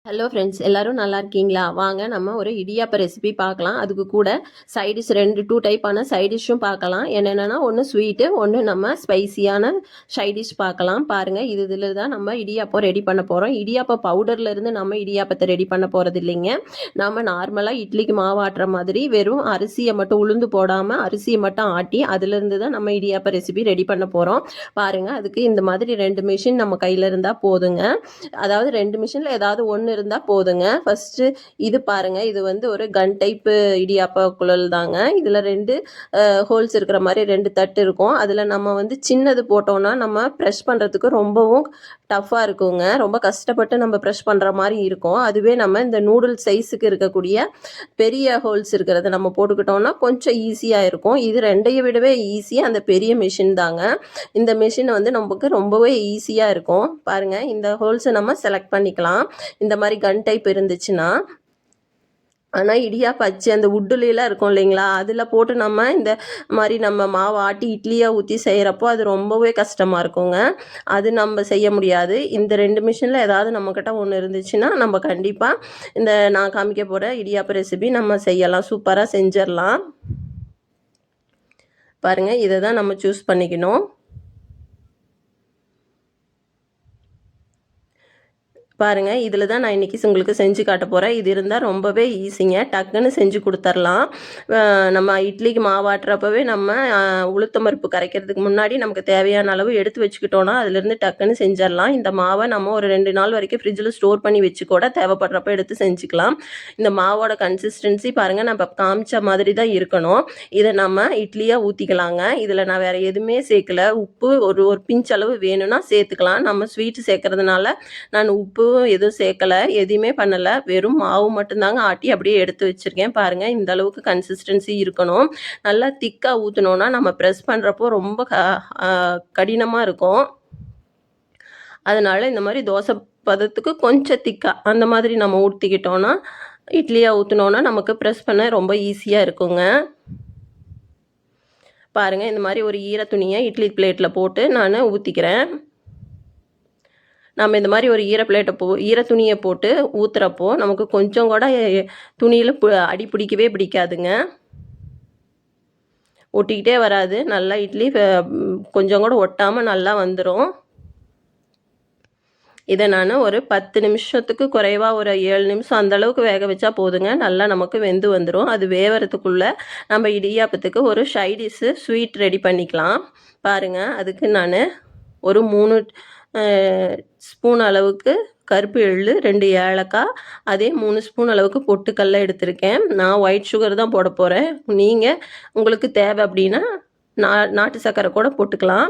Hello friends, எல்லாரும் நல்லா இருக்கீங்களா? வாங்க நம்ம ஒரு இடியாப்ப ரெசிபி பார்க்கலாம். அதுக்கு கூட சைடிஷ் 2 டைப்பான சைடிஷ்ஷும் பார்க்கலாம். என்னென்னா ஒன்று ஸ்வீட்டு, ஒன்று நம்ம ஸ்பைசியான சைடிஷ் பார்க்கலாம். பாருங்கள், இதில் தான் நம்ம இடியாப்பம் ரெடி பண்ண போகிறோம். இடியாப்ப பவுடர்லேருந்து நம்ம இடியாப்பத்தை ரெடி பண்ண போகிறது இல்லைங்க. நம்ம நார்மலாக இட்லிக்கு மாவு ஆட்டுற மாதிரி வெறும் அரிசியை மட்டும் உளுந்து போடாமல் அரிசியை மட்டும் ஆட்டி அதிலிருந்து தான் நம்ம இடியாப்ப ரெசிபி ரெடி பண்ண போகிறோம். பாருங்கள், அதுக்கு இந்த மாதிரி 2 மிஷின் நம்ம கையில் இருந்தால் போதுங்க. அதாவது 2 மிஷினில் ஏதாவது ஒன்று இருந்தால் போதுங்க. ஃபஸ்ட்டு இது பாருங்கள், இது வந்து ஒரு கன் டைப்பு இடியாப்ப குழல் தாங்க. இதில் 2 ஹோல்ஸ் இருக்கிற மாதிரி 2 தட்டு இருக்கும். அதில் நம்ம வந்து சின்னது போட்டோன்னா நம்ம ப்ரெஷ் பண்ணுறதுக்கு ரொம்பவும் டஃப்பாக இருக்குங்க. ரொம்ப கஷ்டப்பட்டு நம்ம ப்ரெஷ் பண்ணுற மாதிரி இருக்கும். அதுவே நம்ம இந்த நூடுல் சைஸுக்கு இருக்கக்கூடிய பெரிய ஹோல்ஸ் இருக்கிறத நம்ம போட்டுக்கிட்டோம்னா கொஞ்சம் ஈஸியாக இருக்கும். இது 2ஐயும் விடவே ஈஸியாக அந்த பெரிய மிஷின் தாங்க. இந்த மிஷின் வந்து நமக்கு ரொம்பவே ஈஸியாக இருக்கும். பாருங்கள், இந்த ஹோல்ஸை நம்ம செலக்ட் பண்ணிக்கலாம் இந்த மாதிரி கன் டைப் இருந்துச்சுன்னா. ஆனால் இடியாப்ப அச்சு அந்த உட்டுலாம் இருக்கும் இல்லைங்களா, அதில் போட்டு நம்ம இந்த மாதிரி நம்ம மாவு ஆட்டி இட்லியாக ஊற்றி செய்கிறப்போ அது ரொம்பவே கஷ்டமாக இருக்குங்க. அது நம்ம செய்ய முடியாது. இந்த 2 மிஷினில் ஏதாவது நம்மக்கிட்ட ஒன்று இருந்துச்சுன்னா நம்ம கண்டிப்பாக இந்த நான் காமிக்க போகிற இடியாப்ப ரெசிபி நம்ம செய்யலாம், சூப்பராக செஞ்சிடலாம். பாருங்கள், இதை தான் நம்ம சூஸ் பண்ணிக்கணும். பாருங்கள், இதில் தான் நான் இன்றைக்கி உங்களுக்கு செஞ்சு காட்ட போகிறேன். இது இருந்தால் ரொம்பவே ஈஸிங்க, டக்குன்னு செஞ்சு கொடுத்துர்லாம். நம்ம இட்லிக்கு மாவாட்டுறப்பவே நம்ம உளுத்தம் பருப்பு கரைக்கிறதுக்கு முன்னாடி நமக்கு தேவையான அளவு எடுத்து வச்சுக்கிட்டோன்னா அதிலேருந்து டக்குன்னு செஞ்சிடலாம். இந்த மாவை நம்ம ஒரு 2 நாள் வரைக்கும் ஃப்ரிட்ஜில் ஸ்டோர் பண்ணி வச்சு கூட தேவைப்படுறப்ப எடுத்து செஞ்சுக்கலாம். இந்த மாவோட கன்சிஸ்டன்சி பாருங்கள், நம்ம காமிச்ச மாதிரி தான் இருக்கணும். இதை நம்ம இட்லியாக ஊற்றிக்கலாங்க. இதில் நான் வேறு எதுவுமே சேர்க்கல. உப்பு ஒரு பிஞ்ச் அளவு வேணும்னா சேர்த்துக்கலாம். நம்ம ஸ்வீட்டு சேர்க்கறதுனால நான் உப்பு எதுவும் சேர்க்கலை, எதுவுமே பண்ணலை. வெறும் மாவு மட்டும்தாங்க ஆட்டி அப்படியே எடுத்து வச்சுருக்கேன். பாருங்கள், இந்த அளவுக்கு கன்சிஸ்டன்சி இருக்கணும். நல்லா திக்காக ஊற்றினோன்னா நம்ம ப்ரெஸ் பண்ணுறப்போ ரொம்ப கடினமாக இருக்கும். அதனால் இந்த மாதிரி தோசை பதத்துக்கு கொஞ்சம் திக்காக அந்த மாதிரி நம்ம ஊற்றிக்கிட்டோன்னா இட்லியாக ஊற்றினோன்னா நமக்கு ப்ரெஸ் பண்ண ரொம்ப ஈஸியாக இருக்குங்க. பாருங்கள், இந்த மாதிரி ஒரு ஈர துணியை இட்லி பிளேட்டில் போட்டு நான் ஊற்றிக்கிறேன். நம்ம இந்த மாதிரி ஒரு ஈர துணியை போட்டு ஊற்றுறப்போ நமக்கு கொஞ்சம் கூட துணியில் அடி பிடிக்கவே பிடிக்காதுங்க. ஒட்டிக்கிட்டே வராது. நல்லா இட்லி கொஞ்சம் கூட ஒட்டாமல் நல்லா வந்துடும். இதை நான் ஒரு 10 நிமிஷத்துக்கு குறைவாக ஒரு 7 நிமிஷம் அந்தளவுக்கு வேக வச்சா போதுங்க. நல்லா நமக்கு வெந்து வந்துடும். அது வேவறதுக்குள்ளே நம்ம இடியாப்பத்துக்கு ஒரு சைடிஷ்ஷு ஸ்வீட் ரெடி பண்ணிக்கலாம். பாருங்கள், அதுக்கு நான் ஒரு 3 ஸ்பூன் அளவுக்கு கருப்பு எள்ளு, 2 ஏலக்காய், அதே 3 ஸ்பூன் அளவுக்கு பொட்டுக்கல்ல எடுத்திருக்கேன். நான் ஒயிட் சுகர் தான் போட போகிறேன். நீங்கள் உங்களுக்கு தேவை அப்படின்னா நாட்டு சர்க்கரை கூட போட்டுக்கலாம்.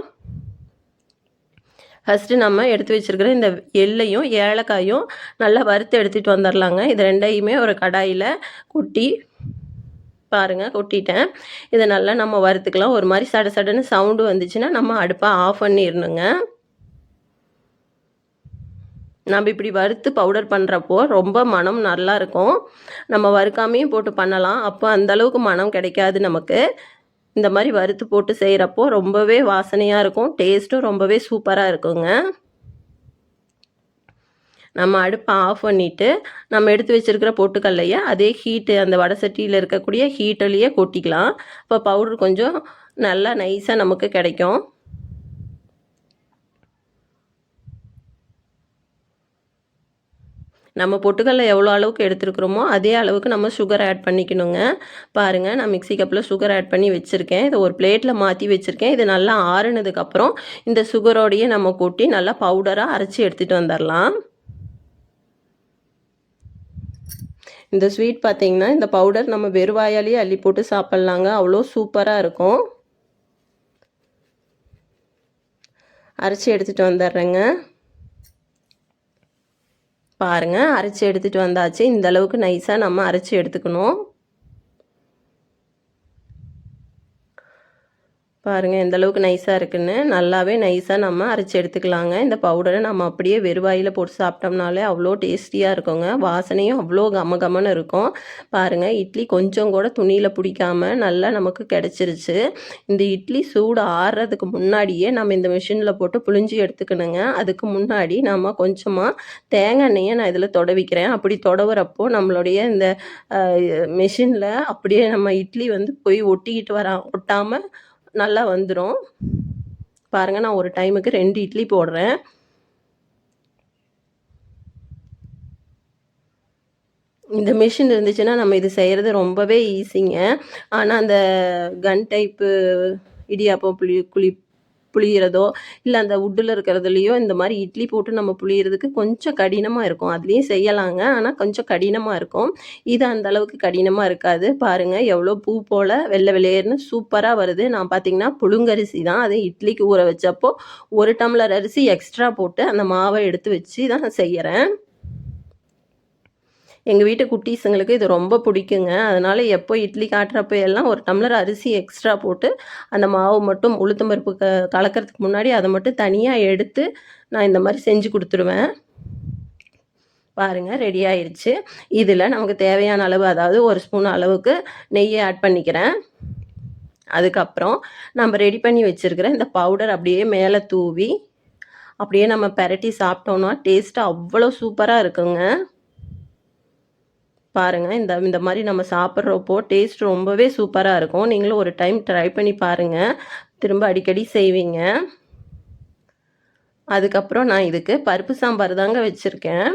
ஃபஸ்ட்டு நம்ம எடுத்து வச்சுருக்கிற இந்த எள்ளையும் ஏலக்காயும் நல்லா வறுத்து எடுத்துகிட்டு வந்துடலாங்க. இது 2ஐயுமே ஒரு கடாயில் கொட்டி பாருங்கள், கொட்டிட்டேன். இதை நல்லா நம்ம வறுத்துக்கலாம். ஒரு மாதிரி சட சடன்னு சவுண்டு வந்துச்சுன்னா நம்ம அடுப்பை ஆஃப் பண்ணிடணுங்க. நம்ம இப்படி வறுத்து பவுடர் பண்ணுறப்போ ரொம்ப மனம் நல்லா இருக்கும். நம்ம வறுக்காமையும் போட்டு பண்ணலாம். அப்போ அந்தளவுக்கு மனம் கிடைக்காது நமக்கு. இந்த மாதிரி வறுத்து போட்டு செய்கிறப்போ ரொம்பவே வாசனையாக இருக்கும். டேஸ்ட்டும் ரொம்பவே சூப்பராக இருக்குங்க. நம்ம அடுப்பை ஆஃப் பண்ணிவிட்டு நம்ம எடுத்து வச்சுருக்கிற பொட்டுக்கல்லையை அதே ஹீட்டு அந்த வடை சட்டியில் இருக்கக்கூடிய ஹீட்டிலேயே கொட்டிக்கலாம். இப்போ பவுடர் கொஞ்சம் நல்லா நைஸாக நமக்கு கிடைக்கும். நம்ம பொட்டுக்கல்ல எவ்வளோ அளவுக்கு எடுத்துருக்குறோமோ அதே அளவுக்கு நம்ம சுகர் ஆட் பண்ணிக்கணுங்க. பாருங்கள், நான் மிக்ஸி கப்பில் சுகர் ஆட் பண்ணி வச்சுருக்கேன். இதை ஒரு பிளேட்டில் மாற்றி வச்சுருக்கேன். இது நல்லா ஆறுனதுக்கப்புறம் இந்த சுகரோடையே நம்ம கொட்டி நல்லா பவுடராக அரைச்சி எடுத்துகிட்டு வந்துடலாம். இந்த ஸ்வீட் பார்த்திங்கன்னா இந்த பவுடர் நம்ம வெறுவாயாலேயே அள்ளி போட்டு சாப்பிட்லாங்க. அவ்வளோ சூப்பராக இருக்கும். அரைச்சி எடுத்துகிட்டு வந்துடுறேங்க. பாருங்கள், அரைச்சி எடுத்துகிட்டு வந்தாச்சு. இந்த அளவுக்கு நைஸாக நம்ம அரைச்சி எடுத்துக்கணும். பாருங்கள் எந்த அளவுக்கு நைஸாக இருக்குன்னு. நல்லாவே நைஸாக நம்ம அரைச்சி எடுத்துக்கலாங்க. இந்த பவுடரை நம்ம அப்படியே வெறுவாயில் போட்டு சாப்பிட்டோம்னாலே அவ்வளோ டேஸ்டியாக இருக்குங்க. வாசனையும் அவ்வளோ கமகமன்னு இருக்கும். பாருங்கள் இட்லி கொஞ்சம் கூட துணியில் பிடிக்காம நல்லா நமக்கு கிடச்சிருச்சு. இந்த இட்லி சூடு ஆறுறதுக்கு முன்னாடியே நம்ம இந்த மிஷினில் போட்டு புழிஞ்சி எடுத்துக்கணுங்க. அதுக்கு முன்னாடி நம்ம கொஞ்சமாக தேங்காய் எண்ணெயை நான் இதில் தொடவிக்கிறேன். அப்படி தொடவுறப்போ நம்மளுடைய இந்த மிஷினில் அப்படியே நம்ம இட்லி வந்து போய் ஒட்டாமல் நல்லா வந்துடும். பாருங்கள் நான் ஒரு டைமுக்கு 2 இட்லி போடுறேன். இந்த மிஷின் இருந்துச்சுன்னா நம்ம இது செய்கிறது ரொம்பவே ஈஸிங்க. ஆனால் அந்த கன் டைப்பு இடியாப்பம் புளியிறதோ இல்லை அந்த உட்டில் இருக்கிறதுலையோ இந்த மாதிரி இட்லி போட்டு நம்ம புளியறதுக்கு கொஞ்சம் கடினமாக இருக்கும். அதுலேயும் செய்யலாங்க, ஆனால் கொஞ்சம் கடினமாக இருக்கும். இது அந்த அளவுக்கு கடினமாக இருக்காது. பாருங்கள் எவ்வளோ பூ போல் வெள்ளை வெள்ளையர்னு சூப்பராக வருது. நான் பார்த்திங்கன்னா புழுங்கரிசி தான் அது இட்லிக்கு ஊற வச்சப்போ 1 டம்ளர் அரிசி எக்ஸ்ட்ரா போட்டு அந்த மாவை எடுத்து வச்சு தான் செய்கிறேன். எங்கள் வீட்டு குட்டீஸுங்களுக்கு இது ரொம்ப பிடிக்குங்க. அதனால் எப்போ இட்லி காட்டுறப்ப எல்லாம் 1 டம்ளர் அரிசி எக்ஸ்ட்ரா போட்டு அந்த மாவு மட்டும் உளுத்தம் பருப்பு கலக்கிறதுக்கு முன்னாடி அதை மட்டும் தனியாக எடுத்து நான் இந்த மாதிரி செஞ்சு கொடுத்துருவேன். பாருங்கள் ரெடி ஆயிடுச்சு. இதில் நமக்கு தேவையான அளவு, அதாவது 1 ஸ்பூன் அளவுக்கு நெய்யை ஆட் பண்ணிக்கிறேன். அதுக்கப்புறம் நம்ம ரெடி பண்ணி வச்சுருக்கிற இந்த பவுடர் அப்படியே மேலே தூவி அப்படியே நம்ம பெரட்டி சாப்பிட்டோன்னா டேஸ்ட்டு அவ்வளோ சூப்பராக இருக்குங்க. பாருங்கள் இந்த மாதிரி நம்ம சாப்பிட்றப்போ டேஸ்ட் ரொம்பவே சூப்பராக இருக்கும். நீங்களும் ஒரு டைம் ட்ரை பண்ணி பாருங்கள், திரும்ப அடிக்கடி செய்வீங்க. அதுக்கப்புறம் நான் இதுக்கு பருப்பு சாம்பார் தாங்க வச்சுருக்கேன்.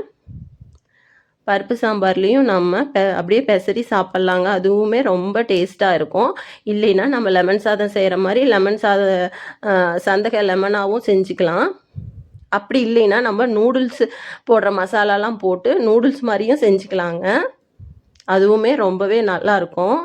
பருப்பு சாம்பார்லேயும் நம்ம அப்படியே பெசரி சாப்பிட்லாங்க. அதுவுமே ரொம்ப டேஸ்ட்டாக இருக்கும். இல்லைன்னா நம்ம லெமன் சாதம் செய்கிற மாதிரி லெமன் சந்தக லெமனாகவும் செஞ்சுக்கலாம். அப்படி இல்லைன்னா நம்ம நூடுல்ஸ் போடுற மசாலாலாம் போட்டு நூடுல்ஸ் மாதிரியும் செஞ்சுக்கலாங்க. அதுவுமே ரொம்பவே நல்லாயிருக்கும்.